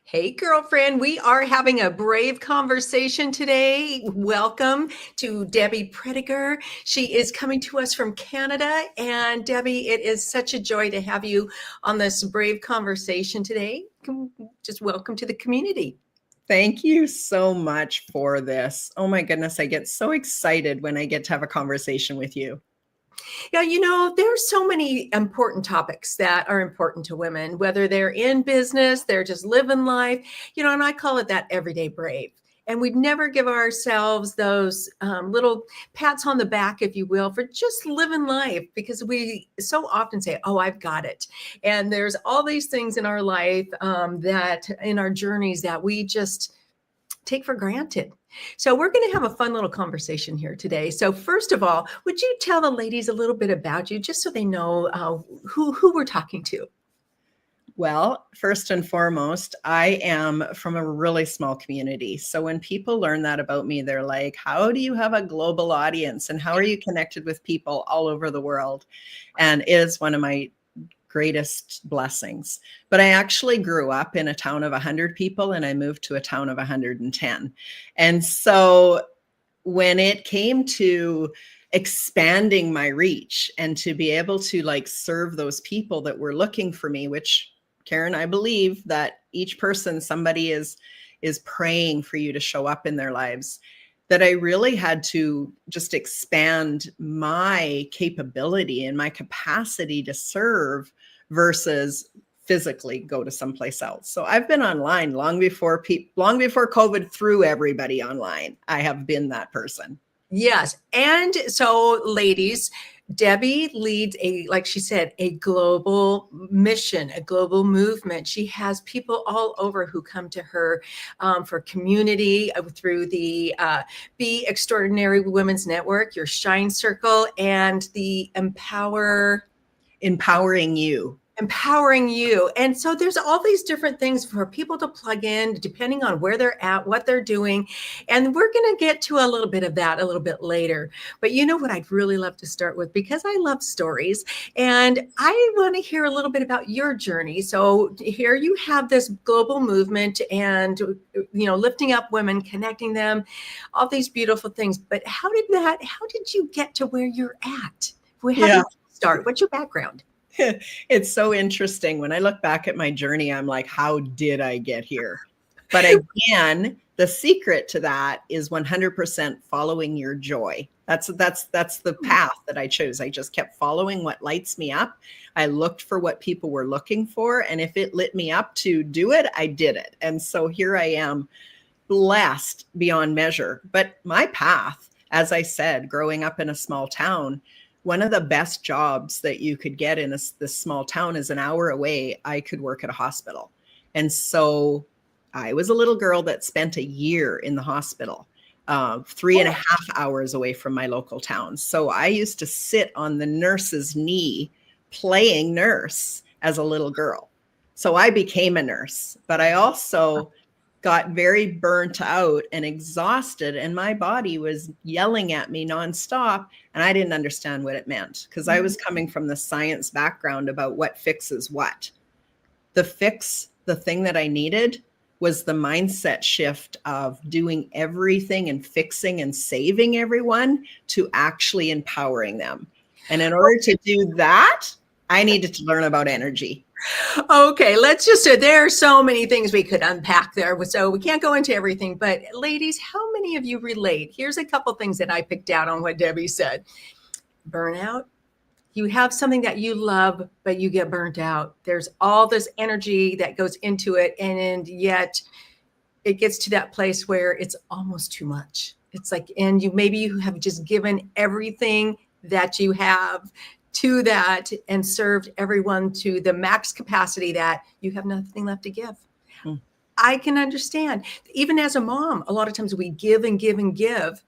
Hey, girlfriend, we are having a brave conversation today. Welcome to Debbie Prediger. She is coming to us from Canada. And Debbie, it is such a joy to have you on this brave conversation today. Just welcome to the community. Thank you so much for this. Oh my goodness, I get so excited when I get to have a conversation with you. Yeah, there's so many important topics that are important to women, whether they're in business, they're just living life, and I call it that everyday brave. And we'd never give ourselves those little pats on the back, if you will, for just living life because we so often say, oh, I've got it. And there's all these things in our life that in our journeys that we just take for granted. So we're going to have a fun little conversation here today. So first of all, would you tell the ladies a little bit about you, just so they know who we're talking to? Well, first and foremost, I am from a really small community. So when people learn that about me, they're like, how do you have a global audience? And how are you connected with people all over the world? And it is one of my greatest blessings. But I actually grew up in a town of 100 people and I moved to a town of 110. And so when it came to expanding my reach and to be able to serve those people that were looking for me, which Karen, I believe that each person, somebody is praying for you to show up in their lives, that I really had to just expand my capability and my capacity to serve versus physically go to someplace else. So I've been online long before COVID threw everybody online. I have been that person. Yes. And so, ladies, Debbie leads like she said, a global mission, a global movement. She has people all over who come to her for community through the Be Extraordinary Women's Network, your Shine Circle, and the Empowering You. And so there's all these different things for people to plug in depending on where they're at, what they're doing. And we're going to get to a little bit of that a little bit later. But you know what I'd really love to start with, because I love stories and I want to hear a little bit about your journey. So here you have this global movement and, lifting up women, connecting them, all these beautiful things. But how did you get to where you're at? How did you start? What's your background? It's so interesting. When I look back at my journey, I'm like, how did I get here? But again, the secret to that is 100% following your joy. That's the path that I chose. I just kept following what lights me up. I looked for what people were looking for. And if it lit me up to do it, I did it. And so here I am, blessed beyond measure. But my path, as I said, growing up in a small town, one of the best jobs that you could get in this small town is an hour away. I could work at a hospital. And so I was a little girl that spent a year in the hospital, 3.5 hours away from my local town. So I used to sit on the nurse's knee playing nurse as a little girl. So I became a nurse, but I also got very burnt out and exhausted, and my body was yelling at me nonstop, and I didn't understand what it meant because I was coming from the science background about what fixes what. The thing that I needed was the mindset shift of doing everything and fixing and saving everyone to actually empowering them. And in order to do that, I needed to learn about energy. Okay, let's just say there are so many things we could unpack there. So we can't go into everything. But ladies, how many of you relate? Here's a couple things that I picked out on what Debbie said. Burnout. You have something that you love, but you get burnt out. There's all this energy that goes into it. And yet it gets to that place where it's almost too much. It's like, and maybe you have just given everything that you have to that and served everyone to the max capacity that you have nothing left to give. I can understand. Even as a mom, a lot of times we give and give and give,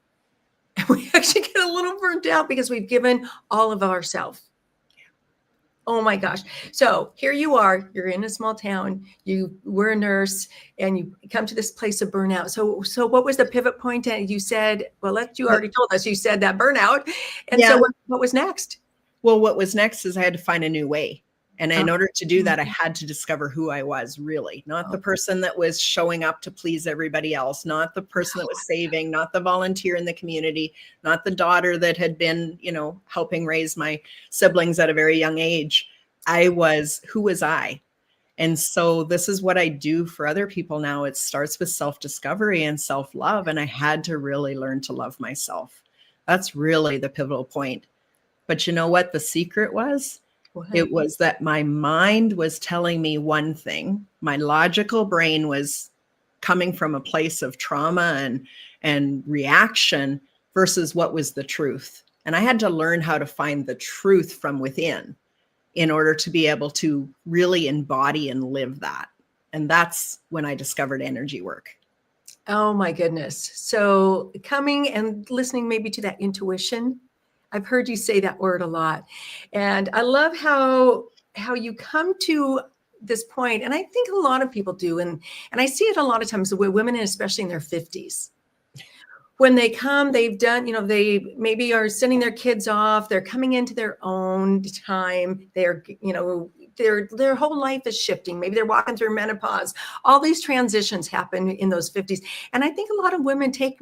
and we actually get a little burnt out because we've given all of ourselves. Oh my gosh. So here you are, you're in a small town, you were a nurse, and you come to this place of burnout. So what was the pivot point? And you said, well, you already told us, you said that burnout. And so what was next? Well, what was next is I had to find a new way. And in order to do that, I had to discover who I was really, not the person that was showing up to please everybody else, not the person that was saving, not the volunteer in the community, not the daughter that had been, helping raise my siblings at a very young age. Who was I? And so this is what I do for other people now. It starts with self-discovery and self-love. And I had to really learn to love myself. That's really the pivotal point. But you know what the secret was? It was that my mind was telling me one thing. My logical brain was coming from a place of trauma and reaction versus what was the truth. And I had to learn how to find the truth from within in order to be able to really embody and live that. And that's when I discovered energy work. Oh my goodness. So coming and listening maybe to that intuition. I've heard you say that word a lot. And I love how you come to this point, and I think a lot of people do, and I see it a lot of times with women, especially in their 50s. When they come, they've done, they maybe are sending their kids off, they're coming into their own time, they're, their whole life is shifting. Maybe they're walking through menopause. All these transitions happen in those 50s. And I think a lot of women take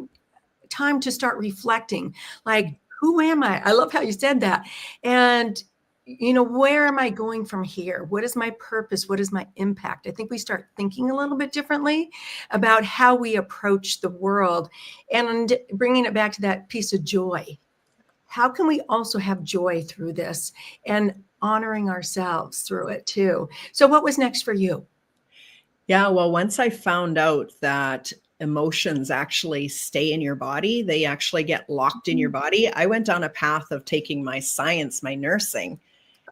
time to start reflecting, like, who am I? I love how you said that. And, where am I going from here? What is my purpose? What is my impact? I think we start thinking a little bit differently about how we approach the world, and bringing it back to that piece of joy. How can we also have joy through this and honoring ourselves through it too? So what was next for you? Yeah, well, once I found out that emotions actually stay in your body, they actually get locked in your body, I went down a path of taking my science, my nursing,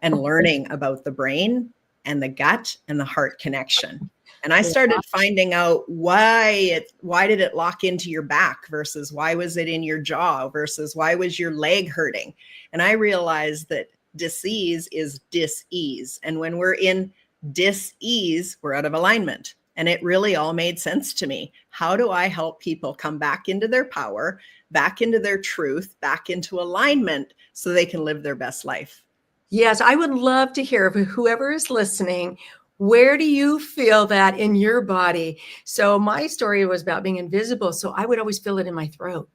and learning about the brain and the gut and the heart connection. And I started finding out why did it lock into your back versus why was it in your jaw versus why was your leg hurting? And I realized that disease is dis-ease. And when we're in dis-ease, we're out of alignment. And it really all made sense to me. How do I help people come back into their power, back into their truth, back into alignment so they can live their best life? Yes, I would love to hear of whoever is listening. Where do you feel that in your body? So my story was about being invisible. So I would always feel it in my throat.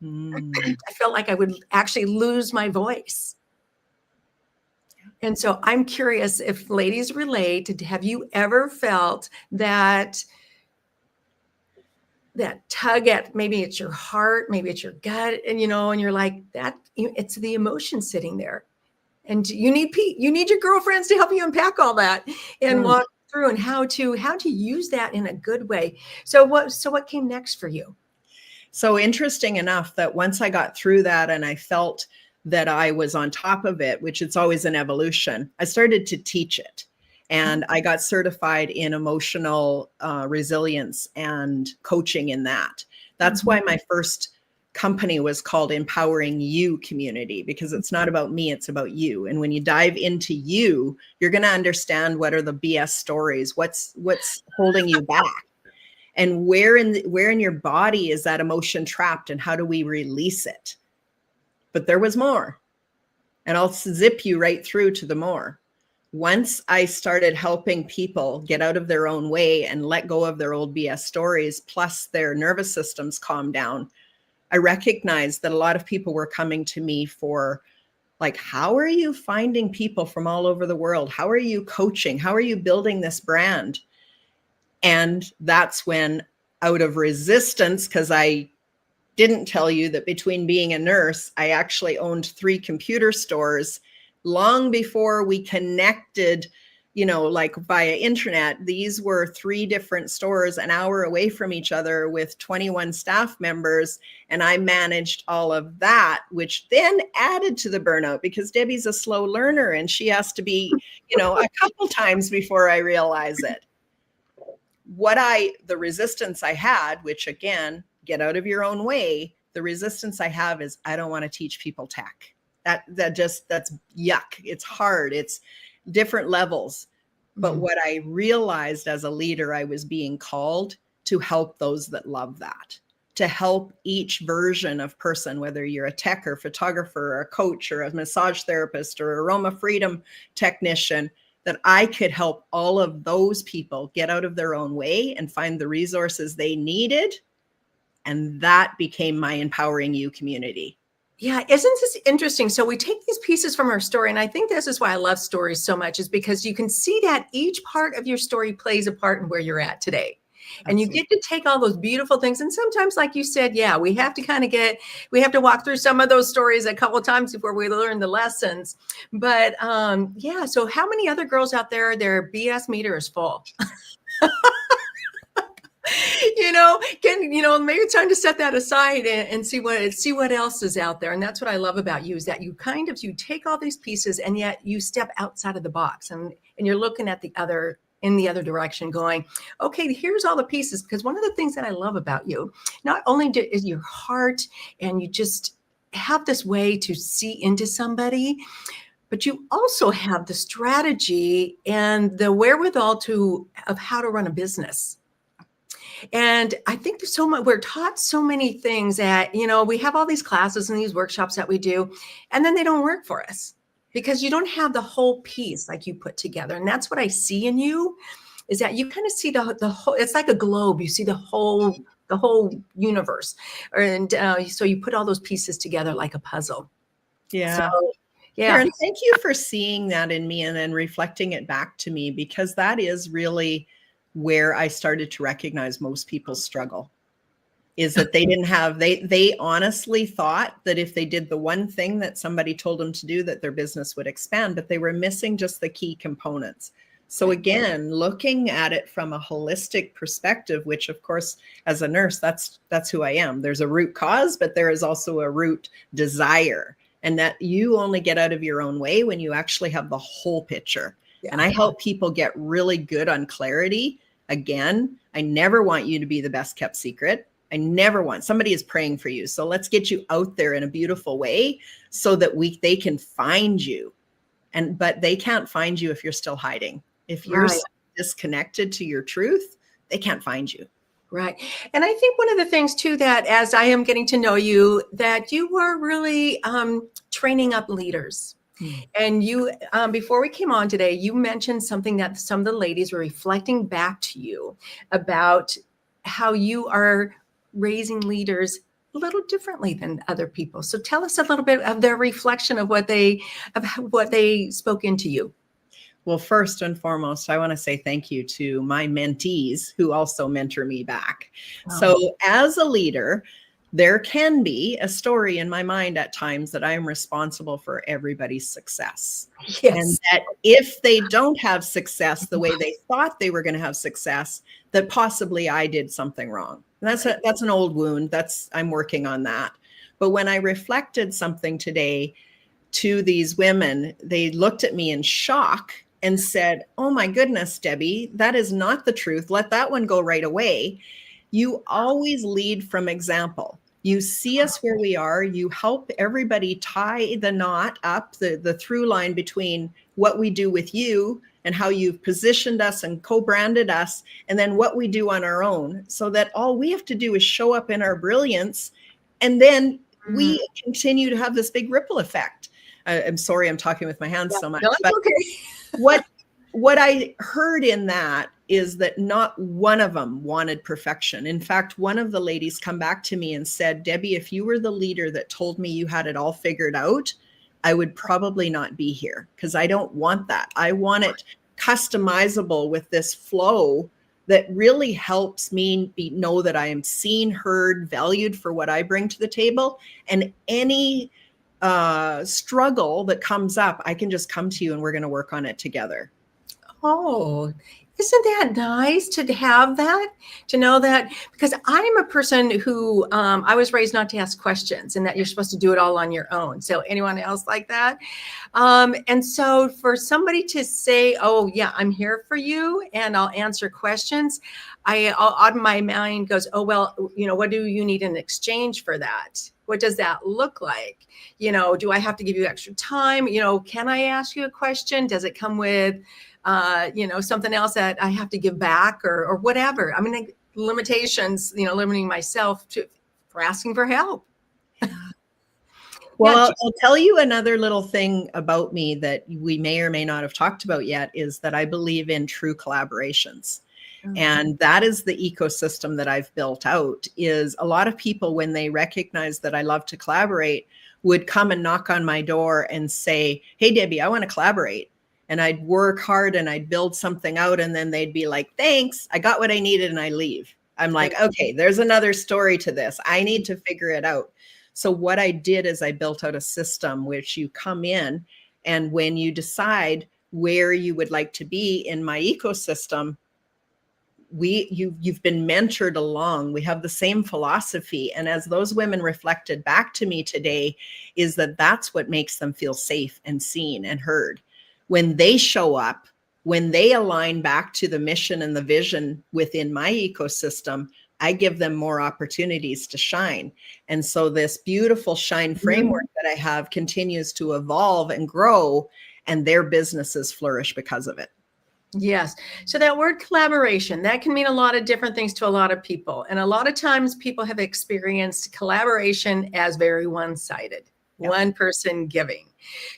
I felt like I would actually lose my voice. And so I'm curious if ladies relate. Have you ever felt that tug at, maybe it's your heart, maybe it's your gut, and and you're like that, it's the emotion sitting there. And you need your girlfriends to help you unpack all that and walk through and how to use that in a good way. So what came next for you? So interesting enough that once I got through that and I felt that I was on top of it, which it's always an evolution, I started to teach it. And I got certified in emotional resilience and coaching in that. That's why my first company was called Empowering You Community, because it's not about me, it's about you. And when you dive into you, you're going to understand what are the BS stories, what's holding you back, and where in your body is that emotion trapped, and how do we release it? But there was more, and I'll zip you right through to the more. Once I started helping people get out of their own way and let go of their old BS stories, plus their nervous systems calm down, I recognized that a lot of people were coming to me for, like, how are you finding people from all over the world? How are you coaching? How are you building this brand? And that's when, out of resistance, because I didn't tell you that between being a nurse, I actually owned 3 computer stores long before we connected, like via internet. These were 3 different stores an hour away from each other with 21 staff members. And I managed all of that, which then added to the burnout because Debbie's a slow learner and she has to be, a couple times before I realize it. The resistance I had, which again, get out of your own way. The resistance I have is I don't want to teach people tech. That's yuck. It's hard. It's different levels. But what I realized as a leader, I was being called to help those that love that, to help each version of person, whether you're a tech or photographer or a coach or a massage therapist or aroma freedom technician, that I could help all of those people get out of their own way and find the resources they needed. And that became my Empowering You community. Yeah, isn't this interesting? So we take these pieces from our story, and I think this is why I love stories so much, is because you can see that each part of your story plays a part in where you're at today. And you Absolutely. get to take all those beautiful things. And sometimes, like you said, yeah, we have to walk through some of those stories a couple of times before we learn the lessons. But yeah, so how many other girls out there, their BS meter is full? Maybe it's time to set that aside and see what else is out there. And that's what I love about you, is that you take all these pieces and yet you step outside of the box and you're looking at the other direction, going, okay, here's all the pieces. Because one of the things that I love about you, not only is your heart, and you just have this way to see into somebody, but you also have the strategy and the wherewithal of how to run a business. And I think there's so much, we're taught so many things that, we have all these classes and these workshops that we do, and then they don't work for us because you don't have the whole piece like you put together. And that's what I see in you, is that you kind of see the whole, it's like a globe. You see the whole universe. And so you put all those pieces together like a puzzle. Yeah. So, yeah. Karen, thank you for seeing that in me and then reflecting it back to me, because that is really where I started to recognize most people's struggle, is that they didn't have, they honestly thought that if they did the one thing that somebody told them to do, that their business would expand, but they were missing just the key components. So again, looking at it from a holistic perspective, which of course, as a nurse, that's who I am. There's a root cause, but there is also a root desire, and that you only get out of your own way when you actually have the whole picture. Yeah. And I help people get really good on clarity. Again, I never want you to be the best kept secret. I never want, somebody is praying for you. So let's get you out there in a beautiful way so that they can find you. But they can't find you if you're still hiding. If you're disconnected to your truth, they can't find you. Right. And I think one of the things too, that as I am getting to know you, that you were really training up leaders. And you, before we came on today, you mentioned something that some of the ladies were reflecting back to you about how you are raising leaders a little differently than other people. So tell us a little bit of their reflection of what they spoke into you. Well, first and foremost, I want to say thank you to my mentees who also mentor me back. Wow. So as a leader, there can be a story in my mind at times that I am responsible for everybody's success. Yes. And that if they don't have success the way they thought they were going to have success, that possibly I did something wrong. And that's an old wound. I'm working on that. But when I reflected something today to these women, they looked at me in shock and said, "Oh my goodness, Debbie, that is not the truth. Let that one go right away. You always lead from example. You see us where we are. You help everybody tie the knot up, the through line between what we do with you and how you've positioned us and co-branded us, and then what we do on our own, so that all we have to do is show up in our brilliance, and then we continue to have this big ripple effect." I'm sorry, I'm talking with my hands so much. No, it's okay. What I heard in that is that not one of them wanted perfection. In fact, one of the ladies come back to me and said, "Debbie, if you were the leader that told me you had it all figured out, I would probably not be here, because I don't want that. I want it customizable with this flow that really helps me know that I am seen, heard, valued for what I bring to the table. And any struggle that comes up, I can just come to you and we're going to work on it together." Oh, isn't that nice to have that, to know that? Because I'm a person who, I was raised not to ask questions, and that you're supposed to do it all on your own. So anyone else like that? And so for somebody to say, "Oh yeah, I'm here for you and I'll answer questions," on my mind goes, "Oh, well, what do you need in exchange for that? What does that look like? Do I have to give you extra time? Can I ask you a question? Does it come with something else that I have to give back or whatever?" I mean, limitations, limiting myself for asking for help. Well, Yeah. I'll tell you another little thing about me that we may or may not have talked about yet is that I believe in true collaborations. And that is the ecosystem that I've built out. Is a lot of people, when they recognize that I love to collaborate, would come and knock on my door and say, hey, Debbie, I want to collaborate. And I'd work hard and I'd build something out. And then they'd be like, thanks, I got what I needed, and I leave. I'm like, okay, there's another story to this. I need to figure it out. So what I did is I built out a system which you come in, and when you decide where you would like to be in my ecosystem, you've been mentored along. We have the same philosophy. And as those women reflected back to me today, is that that's what makes them feel safe and seen and heard. When they show up, when they align back to the mission and the vision within my ecosystem, I give them more opportunities to shine. And so this beautiful shine framework that I have continues to evolve and grow, and their businesses flourish because of it. Yes. So that word collaboration, that can mean a lot of different things to a lot of people. And a lot of times people have experienced collaboration as very one-sided, one person giving.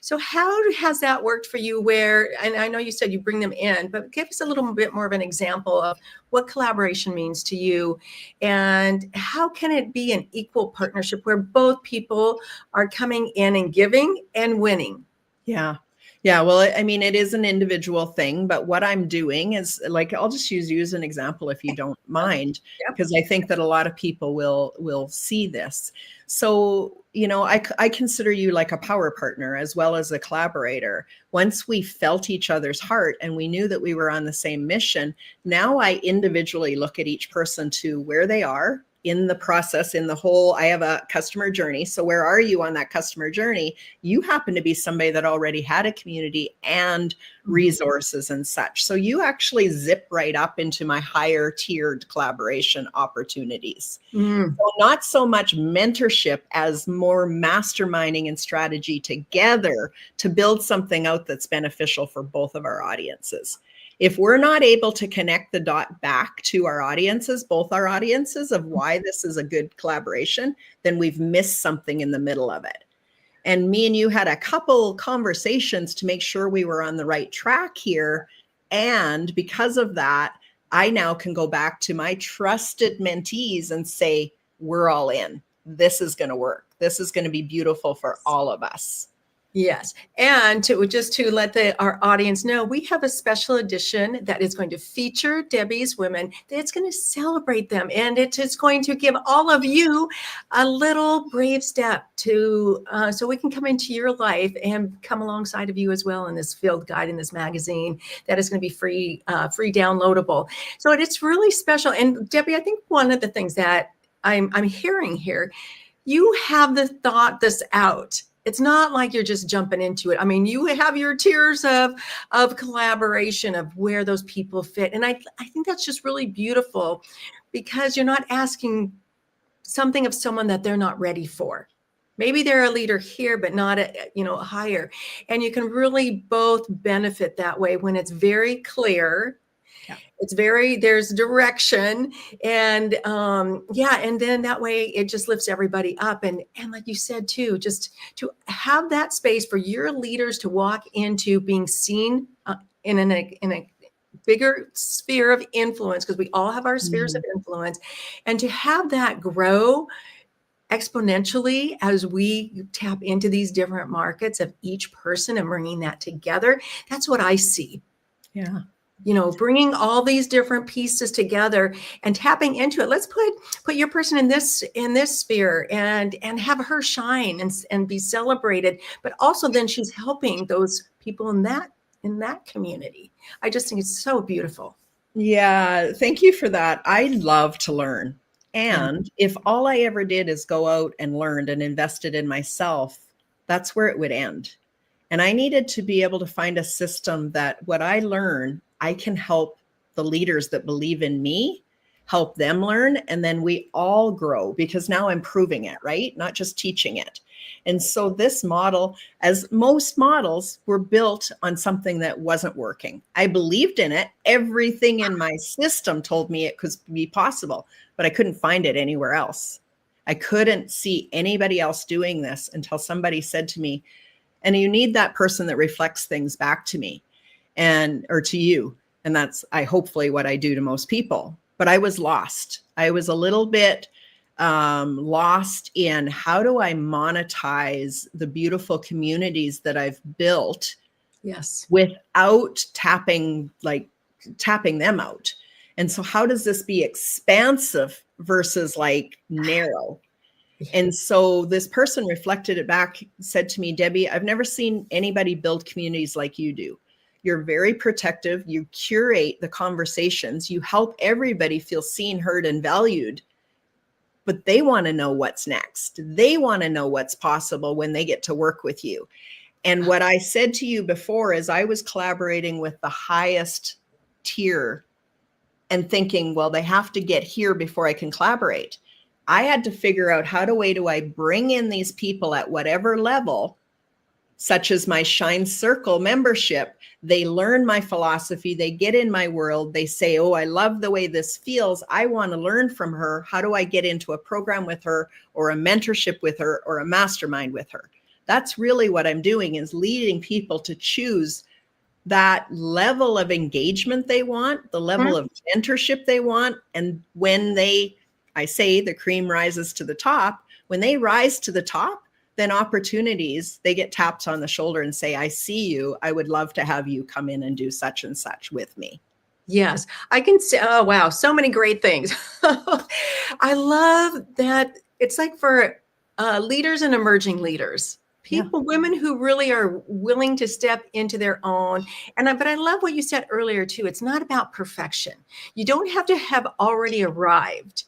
So how has that worked for you where, and I know you said you bring them in, but give us a little bit more of an example of what collaboration means to you, and how can it be an equal partnership where both people are coming in and giving and winning? Yeah. Yeah. Well, I mean, it is an individual thing, but what I'm doing is, like, I'll just use you as an example if you don't mind, because I think that a lot of people will see this. So, I consider you like a power partner as well as a collaborator. Once we felt each other's heart and we knew that we were on the same mission, now I individually look at each person to where they are in the process, in the whole, I have a customer journey. So where are you on that customer journey? You happen to be somebody that already had a community and resources and such. So you actually zip right up into my higher tiered collaboration opportunities. So not so much mentorship as more masterminding and strategy together to build something out that's beneficial for both of our audiences. If we're not able to connect the dot back to our audiences, both our audiences, of why this is a good collaboration, then we've missed something in the middle of it. And me and you had a couple conversations to make sure we were on the right track here. And because of that, I now can go back to my trusted mentees and say, we're all in. This is going to work. This is going to be beautiful for all of us. Yes. And to let our audience know, we have a special edition that is going to feature Debbie's women. It's going to celebrate them. And it is going to give all of you a little brave step to, so we can come into your life and come alongside of you as well in this field guide, in this magazine that is going to be free downloadable. So it's really special. And Debbie, I think one of the things that I'm hearing here, you have thought this out. It's not like you're just jumping into it. I mean, you have your tiers of collaboration of where those people fit. And I think that's just really beautiful, because you're not asking something of someone that they're not ready for. Maybe they're a leader here, but not higher. And you can really both benefit that way when it's very clear. It's there's direction, and and then that way it just lifts everybody up. And like you said too, just to have that space for your leaders to walk into being seen in a bigger sphere of influence, because we all have our spheres of influence, and to have that grow exponentially as we tap into these different markets of each person and bringing that together. That's what I see. Yeah. Bringing all these different pieces together and tapping into it. Let's put your person in this sphere and have her shine and be celebrated. But also then she's helping those people in that community. I just think it's so beautiful. Yeah, thank you for that. I love to learn. And if all I ever did is go out and learned and invested in myself, that's where it would end. And I needed to be able to find a system that what I learn, I can help the leaders that believe in me, help them learn, and then we all grow, because now I'm proving it, right? Not just teaching it. And so this model, as most models, were built on something that wasn't working. I believed in it. Everything in my system told me it could be possible, but I couldn't find it anywhere else. I couldn't see anybody else doing this until somebody said to me, and you need that person that reflects things back to me or to you. And that's hopefully what I do to most people. But I was lost. I was a little bit lost in how do I monetize the beautiful communities that I've built, yes, without tapping them out. And so how does this be expansive versus like narrow? And so this person reflected it back, said to me, Debbie, I've never seen anybody build communities like you do. You're very protective. You curate the conversations. You help everybody feel seen, heard, and valued. But they want to know what's next. They want to know what's possible when they get to work with you. And what I said to you before is I was collaborating with the highest tier and thinking, well, they have to get here before I can collaborate. I had to figure out how do I bring in these people at whatever level, such as my Shine Circle membership. They learn my philosophy. They get in my world. They say, oh, I love the way this feels. I want to learn from her. How do I get into a program with her or a mentorship with her or a mastermind with her? That's really what I'm doing, is leading people to choose that level of engagement they want, the level of mentorship they want. And when I say the cream rises to the top, when they rise to the top, then opportunities, they get tapped on the shoulder and say, I see you. I would love to have you come in and do such and such with me. Yes, I can say, oh, wow, so many great things. I love that. It's like for leaders and emerging leaders, people, women who really are willing to step into their own. But I love what you said earlier too. It's not about perfection. You don't have to have already arrived.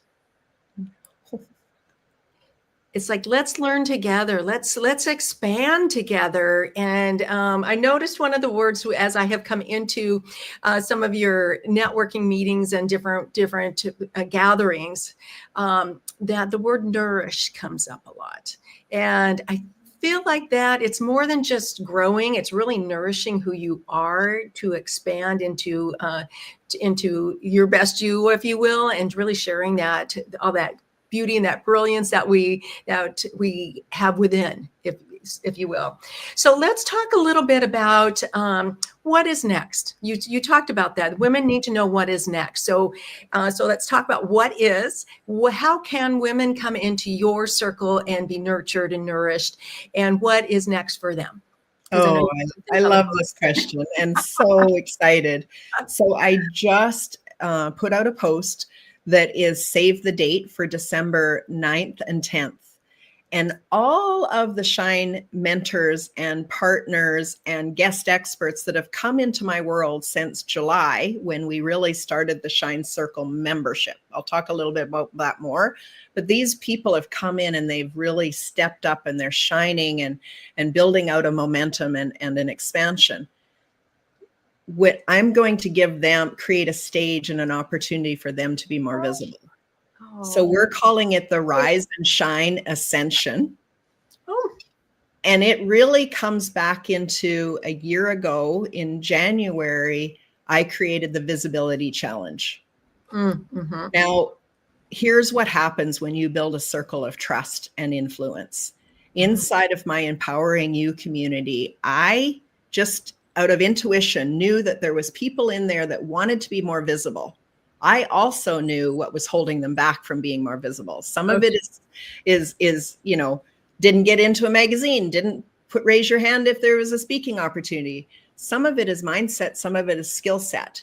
It's like, let's learn together. Let's expand together. And I noticed one of the words as I have come into some of your networking meetings and different gatherings, that the word nourish comes up a lot. And I feel like that it's more than just growing. It's really nourishing who you are to expand into your best you, if you will, and really sharing all that beauty and that brilliance that we have within, if you will. So let's talk a little bit about what is next. You talked about that. Women need to know what is next. So let's talk about what is. How can women come into your circle and be nurtured and nourished, and what is next for them? Oh, I love this question and so excited. So I just put out a post that is save the date for December 9th and 10th. And all of the Shine mentors and partners and guest experts that have come into my world since July, when we really started the Shine Circle membership. I'll talk a little bit about that more. But these people have come in and they've really stepped up and they're shining and building out a momentum and an expansion. What I'm going to give them, create a stage and an opportunity for them to be more visible. Oh. So we're calling it the Rise and Shine Ascension. Oh. And it really comes back into a year ago in January, I created the Visibility Challenge. Mm-hmm. Now, here's what happens when you build a circle of trust and influence. Inside of my Empowering You community, I just out of intuition knew that there was people in there that wanted to be more visible. I also knew what was holding them back from being more visible. Some of it is didn't get into a magazine, didn't raise your hand if there was a speaking opportunity. Some of it is mindset, some of it is skill set.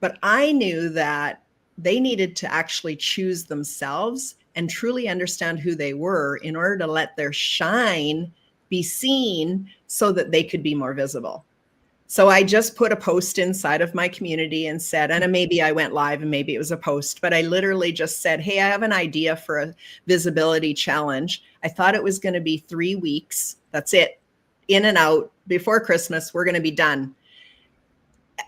But I knew that they needed to actually choose themselves and truly understand who they were in order to let their shine be seen so that they could be more visible. So I just put a post inside of my community and said, and maybe I went live and maybe it was a post, but I literally just said, hey, I have an idea for a visibility challenge. I thought it was going to be 3 weeks. That's it. In and out. Before Christmas, we're going to be done.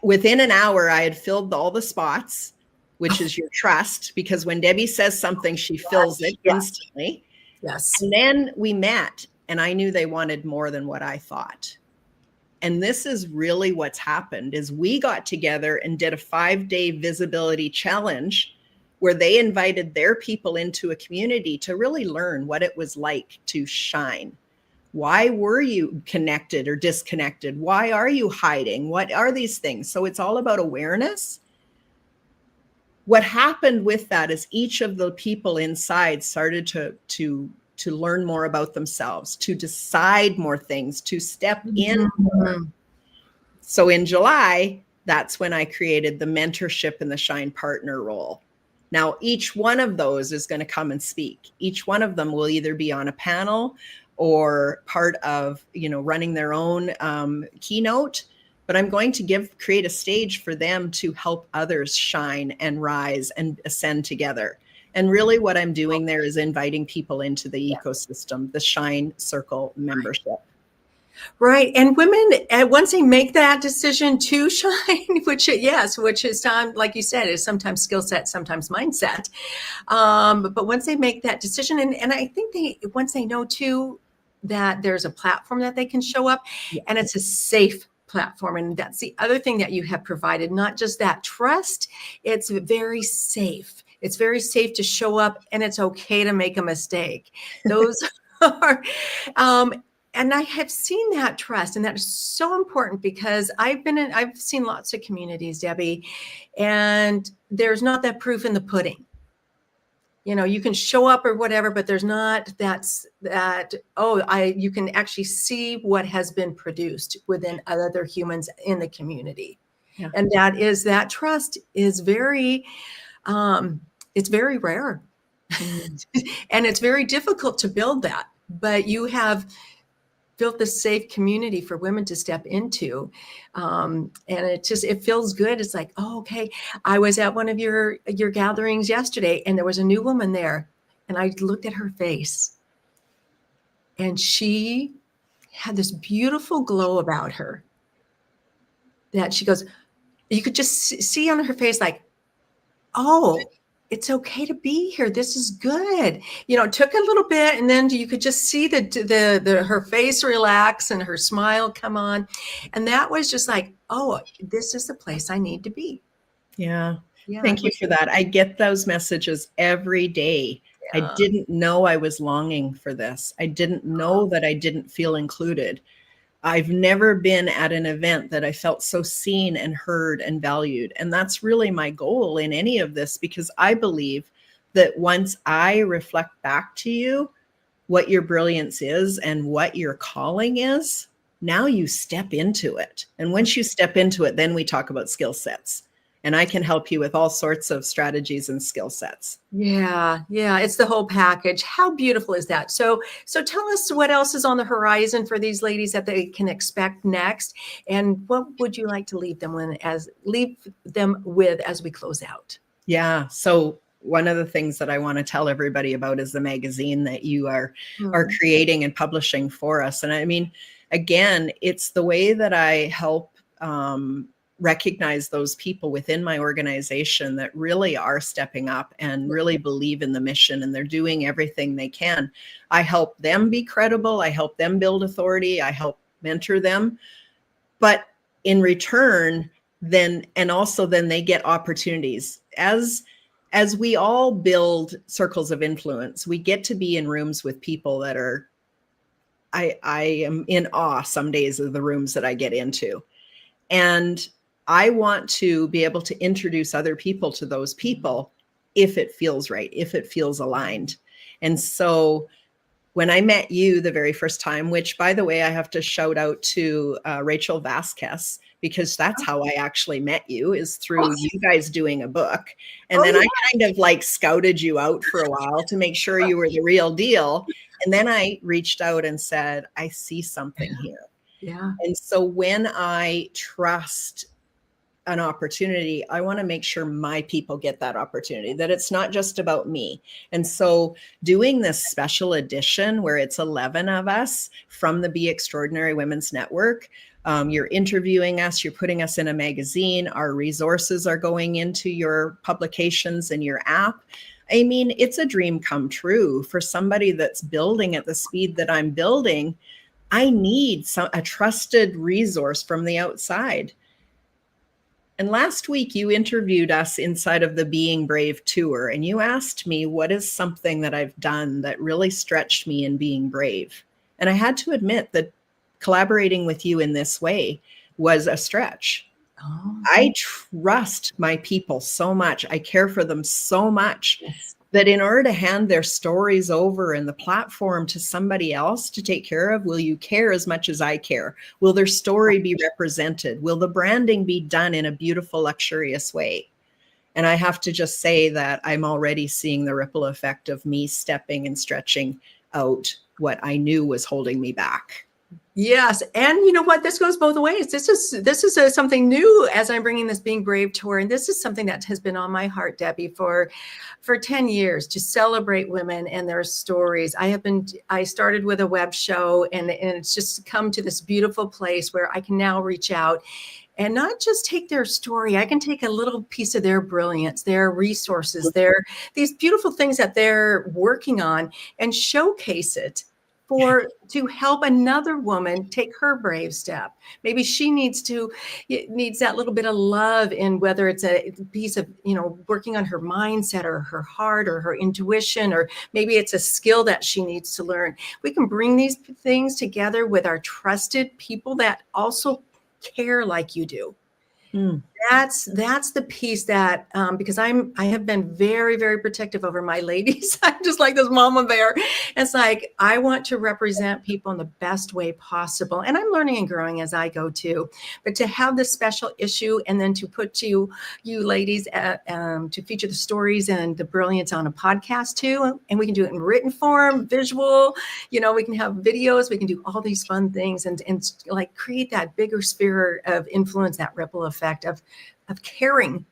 Within an hour, I had filled all the spots, which is your trust, because when Debbie says something, she fills it instantly. Yes. And then we met and I knew they wanted more than what I thought. And this is really what's happened is we got together and did a 5-day visibility challenge where they invited their people into a community to really learn what it was like to shine. Why were you connected or disconnected? Why are you hiding? What are these things? So it's all about awareness. What happened with that is each of the people inside started to learn more about themselves, to decide more things, to step in more. So in July, that's when I created the mentorship and the shine partner role. Now, each one of those is going to come and speak. Each one of them will either be on a panel or part of, running their own keynote, but I'm going to create a stage for them to help others shine and rise and ascend together. And really what I'm doing there is inviting people into the ecosystem, the Shine Circle membership. Right. And women, once they make that decision to shine, which is, like you said, is sometimes skill set, sometimes mindset. But once they make that decision, and I think once they know too, that there's a platform that they can show up, and it's a safe platform. And that's the other thing that you have provided, not just that trust, it's very safe. It's very safe to show up, and it's okay to make a mistake. Those are, and I have seen that trust, and that is so important because I've seen lots of communities, Debbie, and there's not that proof in the pudding. You can show up or whatever, but there's not you can actually see what has been produced within other humans in the community. Yeah. And that trust is very, it's very rare. And it's very difficult to build that, but you have built this safe community for women to step into. And it feels good. It's like, oh, okay. I was at one of your gatherings yesterday, and there was a new woman there, and I looked at her face, and she had this beautiful glow about her that she goes, you could just see on her face, like, oh, it's okay to be here. This is good. It took a little bit, and then you could just see her face relax and her smile come on. And that was just like, oh, this is the place I need to be. Yeah. Thank you for that. I get those messages every day. Yeah. I didn't know I was longing for this. I didn't know that I didn't feel included. I've never been at an event that I felt so seen and heard and valued. And that's really my goal in any of this, because I believe that once I reflect back to you what your brilliance is and what your calling is, now you step into it. And once you step into it, then we talk about skill sets. And I can help you with all sorts of strategies and skill sets. Yeah. It's the whole package. How beautiful is that? So tell us what else is on the horizon for these ladies that they can expect next, and what would you like to leave them with as we close out? Yeah. So one of the things that I want to tell everybody about is the magazine that you are creating and publishing for us. And I mean, again, it's the way that I help recognize those people within my organization that really are stepping up and really believe in the mission, and they're doing everything they can. I help them be credible. I help them build authority. I help mentor them. But in return, then they get opportunities. As we all build circles of influence, we get to be in rooms with people that are, I am in awe some days of the rooms that I get into. And I want to be able to introduce other people to those people if it feels right, if it feels aligned. And so when I met you the very first time, which, by the way, I have to shout out to Rachel Vasquez, because that's how I actually met you, is through you guys doing a book. And then I kind of like scouted you out for a while to make sure you were the real deal. And then I reached out and said, I see something here. Yeah. And so when I trust an opportunity, I want to make sure my people get that opportunity, that it's not just about me. And so doing this special edition where it's 11 of us from the Be Extraordinary Women's Network, you're interviewing us, you're putting us in a magazine, our resources are going into your publications and your app. I mean, it's a dream come true for somebody that's building at the speed that I'm building. I need a trusted resource from the outside. And last week you interviewed us inside of the Being Brave tour, and you asked me what is something that I've done that really stretched me in being brave. And I had to admit that collaborating with you in this way was a stretch. Oh, I trust my people so much. I care for them so much yes. that in order to hand their stories over and the platform to somebody else to take care of, will you care as much as I care? Will their story be represented? Will the branding be done in a beautiful, luxurious way? And I have to just say that I'm already seeing the ripple effect of me stepping and stretching out what I knew was holding me back. Yes, and you know what? This goes both ways. This is something new as I'm bringing this Being Brave tour, and this is something that has been on my heart, Debbie, for 10 years, to celebrate women and their stories. I started with a web show, and it's just come to this beautiful place where I can now reach out and not just take their story. I can take a little piece of their brilliance, their resources, these beautiful things that they're working on, and showcase it to help another woman take her brave step. Maybe she needs that little bit of love, in whether it's a piece of, working on her mindset or her heart or her intuition, or maybe it's a skill that she needs to learn. We can bring these things together with our trusted people that also care like you do. Mm. That's the piece that, because I have been very, very protective over my ladies. I'm just like this mama bear. It's like, I want to represent people in the best way possible. And I'm learning and growing as I go too. But to have this special issue, and then to put you ladies to feature the stories and the brilliance on a podcast too. And we can do it in written form, visual, we can have videos, we can do all these fun things, and like create that bigger sphere of influence, that ripple effect of caring,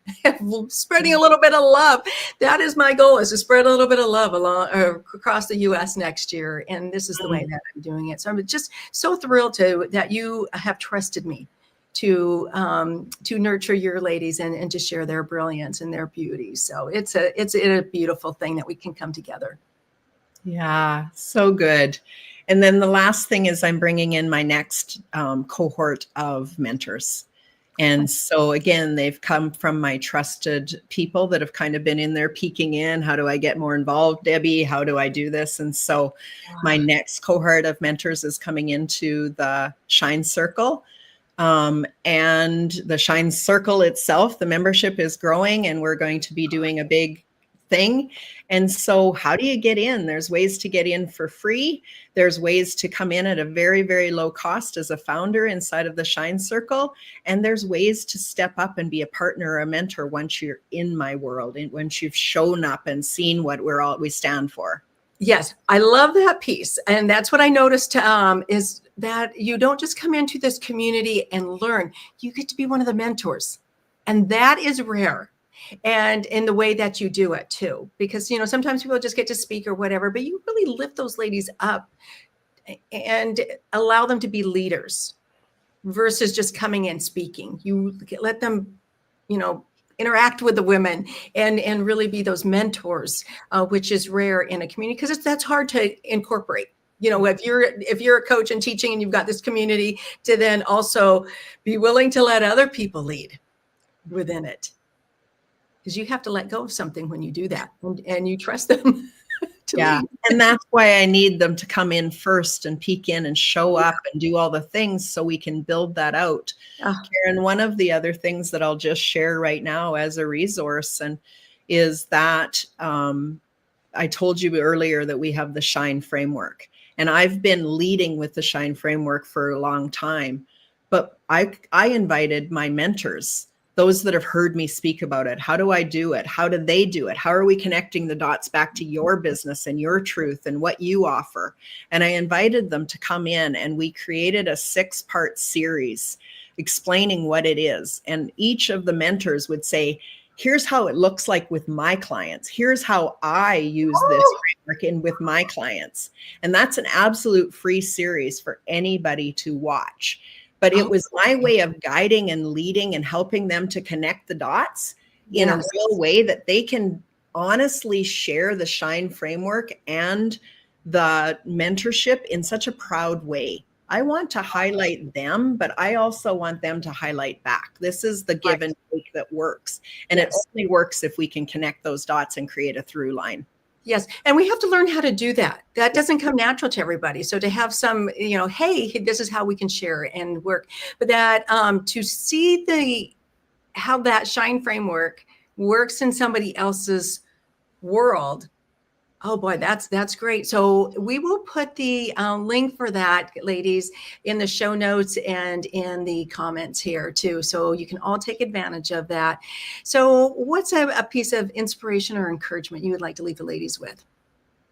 spreading a little bit of love. That is my goal, is to spread a little bit of love across the U.S. next year. And this is the way that I'm doing it. So I'm just so thrilled that you have trusted me to nurture your ladies and to share their brilliance and their beauty. So it's a beautiful thing that we can come together. Yeah, so good. And then the last thing is I'm bringing in my next cohort of mentors. And so again, they've come from my trusted people that have kind of been in there peeking in. How do I get more involved, Debbie? How do I do this? And so my next cohort of mentors is coming into the Shine Circle. And the Shine Circle itself, the membership is growing, and we're going to be doing a big thing. And so how do you get in? There's ways to get in for free. There's ways to come in at a very, very low cost as a founder inside of the Shine Circle. And there's ways to step up and be a partner or a mentor once you're in my world, and once you've shown up and seen what we stand for. Yes, I love that piece. And that's what I noticed, is that you don't just come into this community and learn. You get to be one of the mentors. And that is rare. And in the way that you do it too, because, sometimes people just get to speak or whatever, but you really lift those ladies up and allow them to be leaders versus just coming in speaking. You let them, interact with the women and really be those mentors, which is rare in a community, because that's hard to incorporate. If you're a coach and teaching, and you've got this community, to then also be willing to let other people lead within it. Because you have to let go of something when you do that, and you trust them to lead. And that's why I need them to come in first and peek in and show up and do all the things so we can build that out. Karen, one of the other things that I'll just share right now as a resource is that I told you earlier that we have the Shine framework, and I've been leading with the Shine framework for a long time, but I invited my mentors, those that have heard me speak about it. How do I do it? How do they do it? How are we connecting the dots back to your business and your truth and what you offer? And I invited them to come in, and we created a 6-part series explaining what it is. And each of the mentors would say, here's how it looks like with my clients. Here's how I use this framework with my clients. And that's an absolute free series for anybody to watch. But it was my way of guiding and leading and helping them to connect the dots in a real way that they can honestly share the Shine framework and the mentorship in such a proud way. I want to highlight them, but I also want them to highlight back. This is the give and take that works. And it only works if we can connect those dots and create a through line. Yes. And we have to learn how to do that. That doesn't come natural to everybody. So to have some, hey, this is how we can share and work. But that to see how that shine framework works in somebody else's world. Oh boy, that's great. So we will put the link for that, ladies, in the show notes and in the comments here too. So you can all take advantage of that. So what's a piece of inspiration or encouragement you would like to leave the ladies with?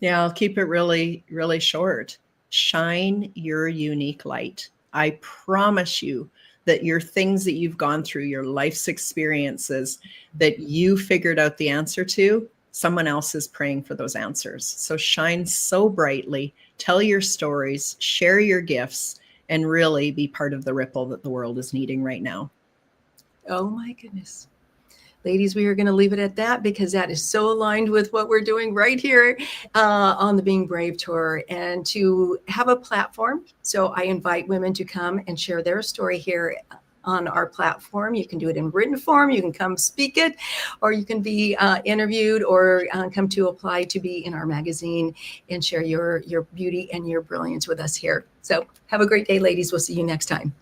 Yeah, I'll keep it really, really short. Shine your unique light. I promise you that your things that you've gone through, your life's experiences that you figured out the answer to, someone else is praying for those answers. So shine so brightly, tell your stories, share your gifts, and really be part of the ripple that the world is needing right now. Oh my goodness. Ladies, we are going to leave it at that because that is so aligned with what we're doing right here on the Being Brave Tour, and to have a platform. So I invite women to come and share their story here on our platform. You can do it in written form. You can come speak it, or you can be interviewed, or come to apply to be in our magazine and share your beauty and your brilliance with us here. So have a great day, ladies. We'll see you next time.